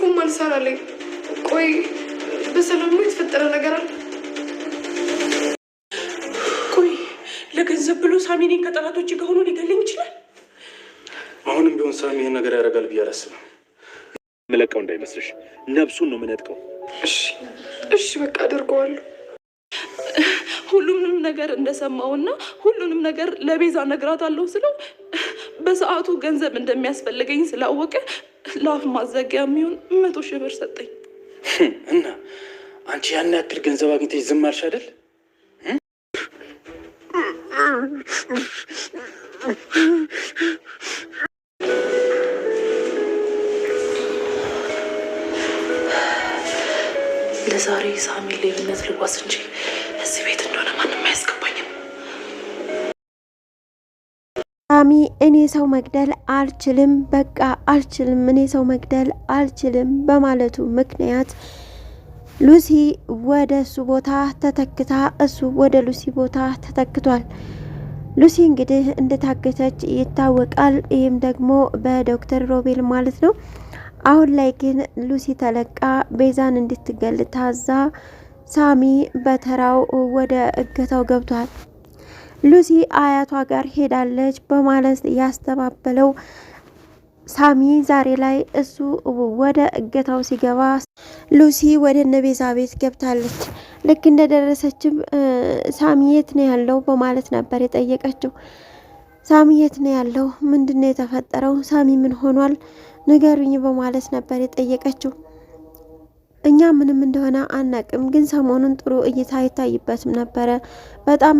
ስልኩም አልሰራልኝ። ቆይ በሰላም ነው የተፈጠረ ነገር አለ? ቆይ ለገንዘብ ብሎ ሳሚኔን ከጠላቶች ጋር ሆኖ ሊገለኝ ይችላል? አሁንም ቢሆን ሳሚ ይህን ነገር ያደርጋል ብዬ አላስብም። መለቀው እንዳይመስልሽ፣ ነብሱን ነው የምነጥቀው። እሺ በቃ አደርገዋለሁ። ሁሉንም ነገር እንደሰማውና ሁሉንም ነገር ለቤዛ ነግራታለሁ ስለው በሰዓቱ ገንዘብ እንደሚያስፈልገኝ ስላወቀ ለአፍ ማዘጊያ የሚሆን 100,000 ብር ሰጠኝ። እና አንቺ ያን ያክል ገንዘብ አግኝተሽ ዝም አልሽ አይደል? ለዛሬ ሳሚ ሌብነት ልጓዝ እንጂ እዚህ ቤት እንደሆነ ማንም አያስገባኝም። ሳሚ እኔ ሰው መግደል አልችልም፣ በቃ አልችልም፣ እኔ ሰው መግደል አልችልም በማለቱ ምክንያት ሉሲ ወደ እሱ ቦታ ተተክታ እሱ ወደ ሉሲ ቦታ ተተክቷል። ሉሲ እንግዲህ እንደታገተች ይታወቃል። ይህም ደግሞ በዶክተር ሮቤል ማለት ነው። አሁን ላይ ግን ሉሲ ተለቃ ቤዛን እንድትገል ታዛ ሳሚ በተራው ወደ እገታው ገብቷል። ሉሲ አያቷ ጋር ሄዳለች በማለት ያስተባበለው ሳሚ ዛሬ ላይ እሱ ወደ እገታው ሲገባ ሉሲ ወደ እነቤዛ ቤት ገብታለች። ልክ እንደደረሰችም ሳሚ የት ነው ያለው በማለት ነበር የጠየቀችው። ሳሚ የት ነው ያለው? ምንድነው የተፈጠረው? ሳሚ ምን ሆኗል? ንገሩኝ በማለት ነበር የጠየቀችው። እኛ ምንም እንደሆነ አናቅም፣ ግን ሰሞኑን ጥሩ እይታ አይታይበትም ነበረ። በጣም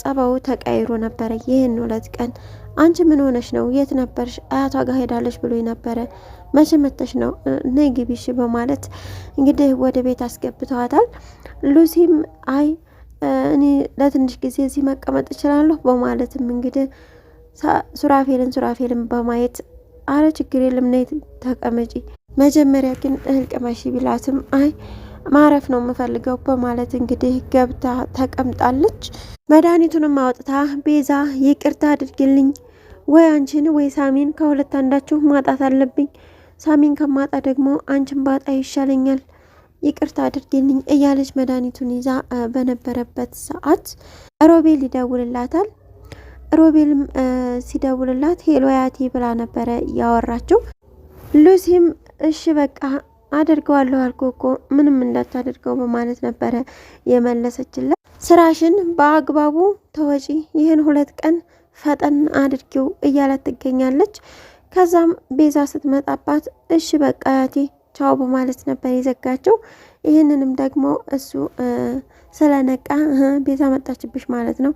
ጸባው ተቀይሮ ነበረ ይህን 2 ቀን። አንቺ ምን ሆነሽ ነው? የት ነበርሽ? አያቷ ጋር ሄዳለች ብሎ ነበረ። መቼ መተሽ ነው? ነይ ግቢሽ በማለት እንግዲህ ወደ ቤት አስገብተዋታል። ሉሲም አይ እኔ ለትንሽ ጊዜ እዚህ መቀመጥ እችላለሁ በማለትም እንግዲህ ሱራፌልን በማየት አረ ችግር የለም ነይ ተቀመጪ፣ መጀመሪያ ግን እህል ቅመሺ ቢላትም አይ ማረፍ ነው የምፈልገው በማለት እንግዲህ ገብታ ተቀምጣለች። መድኃኒቱንም አውጥታ ቤዛ ይቅርታ አድርግልኝ፣ ወይ አንቺን ወይ ሳሚን ከሁለት አንዳችሁ ማጣት አለብኝ፣ ሳሚን ከማጣ ደግሞ አንቺን ባጣ ይሻለኛል፣ ይቅርታ አድርግልኝ እያለች መድኃኒቱን ይዛ በነበረበት ሰዓት ሮቤል ይደውልላታል። ሮቤልም ሲደውልላት ሄሎ አያቴ ብላ ነበረ ያወራችው። ሉሲም እሺ በቃ አደርገዋለሁ አልኩ እኮ ምንም እንዳታደርገው በማለት ነበረ የመለሰችላት። ስራሽን በአግባቡ ተወጪ፣ ይህን 2 ቀን ፈጠን አድርጊው እያላት ትገኛለች። ከዛም ቤዛ ስትመጣባት እሺ በቃ አያቴ ቻው በማለት ነበር የዘጋቸው። ይህንንም ደግሞ እሱ ስለነቃ ቤዛ መጣችብሽ ማለት ነው፣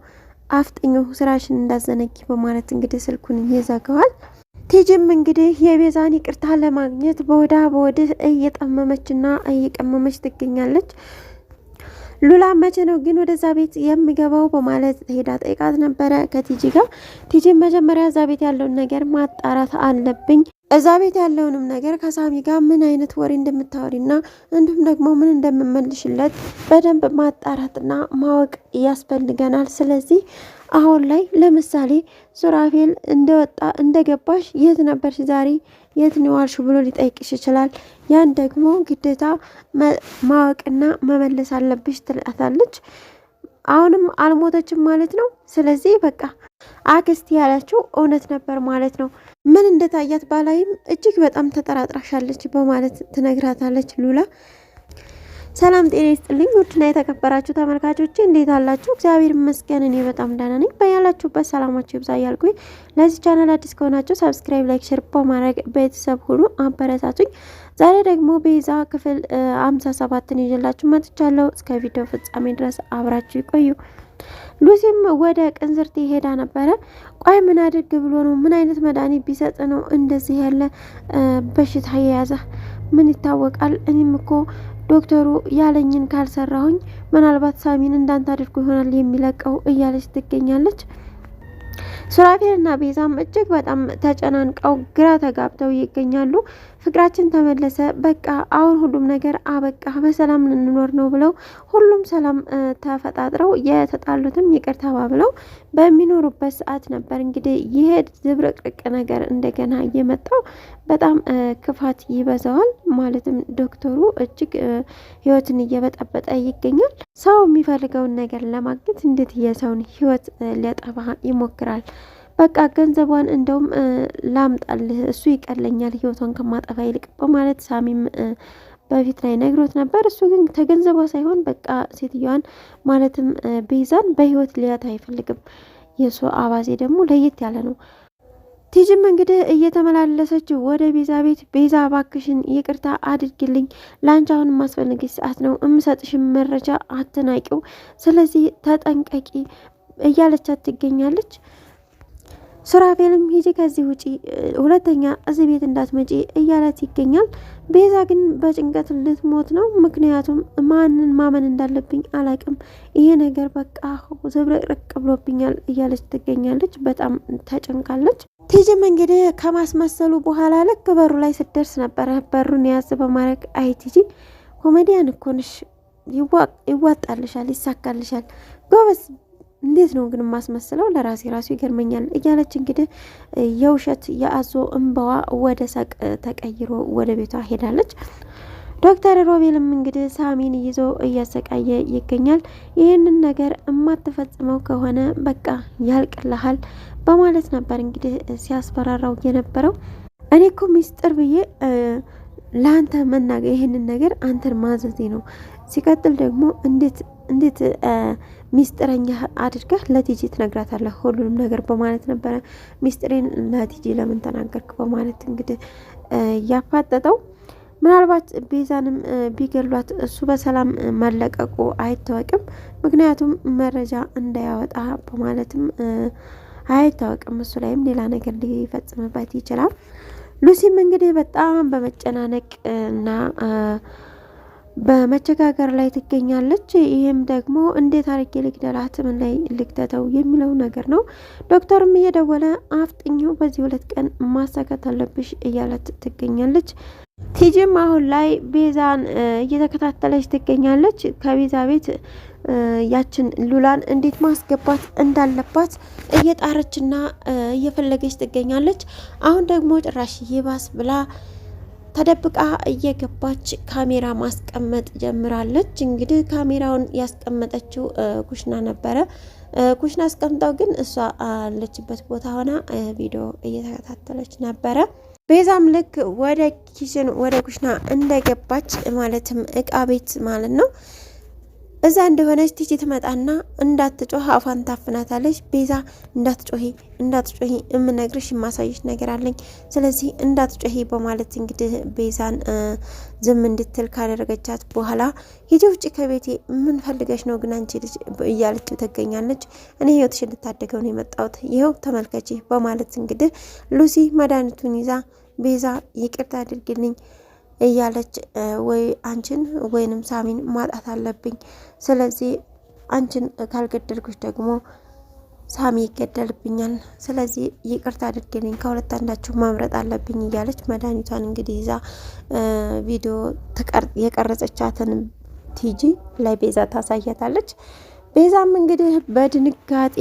አፍጥኙ ስራሽን እንዳዘነጊ በማለት እንግዲህ ስልኩን ይዘጋዋል። ቲጂም እንግዲህ የቤዛን ይቅርታ ለማግኘት በወዳ በወድህ እየጠመመችና እየቀመመች ትገኛለች። ሉላ መቼ ነው ግን ወደዛ ቤት የሚገባው በማለት ሄዳ ጠይቃት ነበረ ከቲጂ ጋር። ቲጂ መጀመሪያ እዛ ቤት ያለውን ነገር ማጣራት አለብኝ፣ እዛ ቤት ያለውንም ነገር ከሳሚ ጋር ምን አይነት ወሬ እንደምታወሪና እንዲሁም ደግሞ ምን እንደምመልሽለት በደንብ ማጣራትና ማወቅ ያስፈልገናል። ስለዚህ አሁን ላይ ለምሳሌ ሱራፌል እንደወጣ እንደገባሽ የት ነበርሽ ዛሬ የት ነው ዋልሽ ብሎ ሊጠይቅሽ ይችላል። ያን ደግሞ ግዴታ ማወቅና መመለስ አለብሽ ትላታለች። አሁንም አልሞተችም ማለት ነው። ስለዚህ በቃ አክስት ያላችሁ እውነት ነበር ማለት ነው። ምን እንደታያት ባላይም እጅግ በጣም ተጠራጥራሻለች በማለት ትነግራታለች ሉላ። ሰላም ጤና ይስጥልኝ ውድና የተከበራችሁ ተመልካቾች እንዴት አላችሁ? እግዚአብሔር ይመስገን እኔ በጣም ደህና ነኝ። በያላችሁበት ሰላማችሁ ይብዛ እያልኩኝ ለዚህ ቻናል አዲስ ከሆናችሁ ሰብስክራይብ፣ ላይክ፣ ሼር በማድረግ ቤተሰብ ሁሉ አበረታቱኝ። ዛሬ ደግሞ ቤዛ ክፍል 57ን ይዤላችሁ መጥቻለሁ። እስከ ቪዲዮ ፍጻሜ ድረስ አብራችሁ ይቆዩ። ሉሲም ወደ ቅንዝርት ሄዳ ነበረ። ቆይ ምን አድርግ ብሎ ነው? ምን አይነት መድኃኒት ቢሰጥ ነው እንደዚህ ያለ በሽታ የያዘ? ምን ይታወቃል? እኔም እኮ ዶክተሩ ያለኝን ካልሰራሁኝ ምናልባት ሳሚን እንዳንተ አድርጎ ይሆናል የሚለቀው እያለች ትገኛለች። ሱራፌልና ቤዛም እጅግ በጣም ተጨናንቀው ግራ ተጋብተው ይገኛሉ። ፍቅራችን ተመለሰ፣ በቃ አሁን ሁሉም ነገር አበቃ፣ በሰላም ልንኖር ነው ብለው ሁሉም ሰላም ተፈጣጥረው የተጣሉትም ይቅር ተባብለው በሚኖሩበት ሰዓት ነበር እንግዲህ ይሄ ዝብርቅርቅ ነገር እንደገና እየመጣው በጣም ክፋት ይበዛዋል። ማለትም ዶክተሩ እጅግ ህይወትን እየበጠበጠ ይገኛል። ሰው የሚፈልገውን ነገር ለማግኘት እንዴት የሰውን ህይወት ሊያጠፋ ይሞክራል? በቃ ገንዘቧን እንደውም ላምጣልህ፣ እሱ ይቀለኛል ህይወቷን ከማጠፋ ይልቅ በማለት ሳሚም በፊት ላይ ነግሮት ነበር። እሱ ግን ተገንዘቧ ሳይሆን በቃ ሴትዮዋን ማለትም ቤዛን በህይወት ሊያት አይፈልግም። የሱ አባዜ ደግሞ ለየት ያለ ነው። ቲጅም እንግዲህ እየተመላለሰች ወደ ቤዛ ቤት፣ ቤዛ ባክሽን ይቅርታ አድርግልኝ፣ ላንቺ አሁን የማስፈልግሽ ሰዓት ነው፣ የምሰጥሽን መረጃ አትናቂው፣ ስለዚህ ተጠንቀቂ እያለቻት ትገኛለች። ሱራፌልም ሂጂ ከዚህ ውጪ፣ ሁለተኛ እዚህ ቤት እንዳትመጪ እያላት ይገኛል። ቤዛ ግን በጭንቀት ልትሞት ነው። ምክንያቱም ማንን ማመን እንዳለብኝ አላቅም፣ ይሄ ነገር በቃ ዝብርቅርቅ ብሎብኛል እያለች ትገኛለች። በጣም ተጨንቃለች። ቲጅም እንግዲህ ከማስመሰሉ በኋላ ልክ በሩ ላይ ስትደርስ ነበረ በሩን ያዝ በማድረግ አይ ቲጂ ኮሜዲያን እኮ ነሽ፣ ይዋጣልሻል፣ ይሳካልሻል፣ ጎበዝ እንዴት ነው ግን ማስመስለው? ለራሴ ራሱ ይገርመኛል እያለች እንግዲህ የውሸት የአዞ እንባዋ ወደ ሳቅ ተቀይሮ ወደ ቤቷ ሄዳለች። ዶክተር ሮቤልም እንግዲህ ሳሚን ይዞ እያሰቃየ ይገኛል። ይህንን ነገር የማትፈጽመው ከሆነ በቃ ያልቅልሃል በማለት ነበር እንግዲህ ሲያስፈራራው የነበረው። እኔ እኮ ሚስጥር ብዬ ለአንተ መናገር ይህንን ነገር አንተን ማዘዜ ነው። ሲቀጥል ደግሞ እንዴት ሚስጥረኛ አድርገህ ለቲጂ ትነግራታለህ ሁሉንም ነገር በማለት ነበረ ሚስጥሬን ለቲጂ ለምን ተናገርክ በማለት እንግዲህ ያፋጠጠው። ምናልባት ቤዛንም ቢገሏት እሱ በሰላም መለቀቁ አይታወቅም። ምክንያቱም መረጃ እንዳያወጣ በማለትም አይታወቅም። እሱ ላይም ሌላ ነገር ሊፈጽምበት ይችላል። ሉሲም እንግዲህ በጣም በመጨናነቅ እና በመቸጋገር ላይ ትገኛለች። ይህም ደግሞ እንዴት አርጌ ልግደላት፣ ምን ላይ ልግደተው የሚለው ነገር ነው። ዶክተርም እየደወለ አፍጥኘው በዚህ 2 ቀን ማሳካት አለብሽ እያለት ትገኛለች። ቲጂም አሁን ላይ ቤዛን እየተከታተለች ትገኛለች። ከቤዛ ቤት ያችን ሉላን እንዴት ማስገባት እንዳለባት እየጣረችና እየፈለገች ትገኛለች። አሁን ደግሞ ጭራሽ ይባስ ብላ ተደብቃ እየገባች ካሜራ ማስቀመጥ ጀምራለች። እንግዲህ ካሜራውን ያስቀመጠችው ኩሽና ነበረ። ኩሽና አስቀምጠው ግን እሷ አለችበት ቦታ ሆና ቪዲዮ እየተከታተለች ነበረ። ቤዛም ልክ ወደ ኪችን ወደ ኩሽና እንደገባች ማለትም እቃ ቤት ማለት ነው እዛ እንደሆነች ቲጂ ትመጣና እንዳትጮህ አፏን ታፍናታለች። ቤዛ እንዳትጮሂ የምነግርሽ የማሳይሽ ነገር አለኝ፣ ስለዚህ እንዳትጮሂ በማለት እንግዲህ ቤዛን ዝም እንድትል ካደረገቻት በኋላ ሂጂ ውጭ ከቤቴ፣ ምን ፈልገሽ ነው ግን አንቺ ልጅ እያለች ትገኛለች። እኔ ህይወትሽን ልታደገው ነው የመጣሁት፣ ይኸው ተመልከቺ በማለት እንግዲህ ሉሲ መድኃኒቱን ይዛ ቤዛ ይቅርታ አድርግልኝ እያለች ወይ አንቺን ወይንም ሳሚን ማጣት አለብኝ፣ ስለዚህ አንቺን ካልገደልኩሽ ደግሞ ሳሚ ይገደልብኛል፣ ስለዚህ ይቅርታ አድርግልኝ፣ ከሁለት አንዳችሁ መምረጥ አለብኝ እያለች መድኃኒቷን እንግዲህ ይዛ ቪዲዮ የቀረጸቻትን ቲጂ ላይ ቤዛ ታሳያታለች። ቤዛም እንግዲህ በድንጋጤ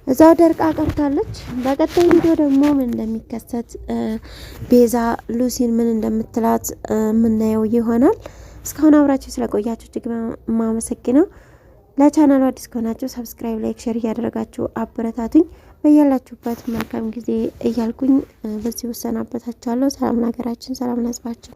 እዛው ደርቃ ቀርታለች። በቀጣይ ቪዲዮ ደግሞ ምን እንደሚከሰት ቤዛ ሉሲን ምን እንደምትላት የምናየው ይሆናል። እስካሁን አብራችሁ ስለቆያችሁ እጅግ የማመሰግነው። ለቻናሉ አዲስ ከሆናችሁ ሰብስክራይብ፣ ላይክ፣ ሼር እያደረጋችሁ አበረታቱኝ። በያላችሁበት መልካም ጊዜ እያልኩኝ በዚህ ወሰናበታችኋለሁ። ሰላም ለሀገራችን፣ ሰላም ለሕዝባችን።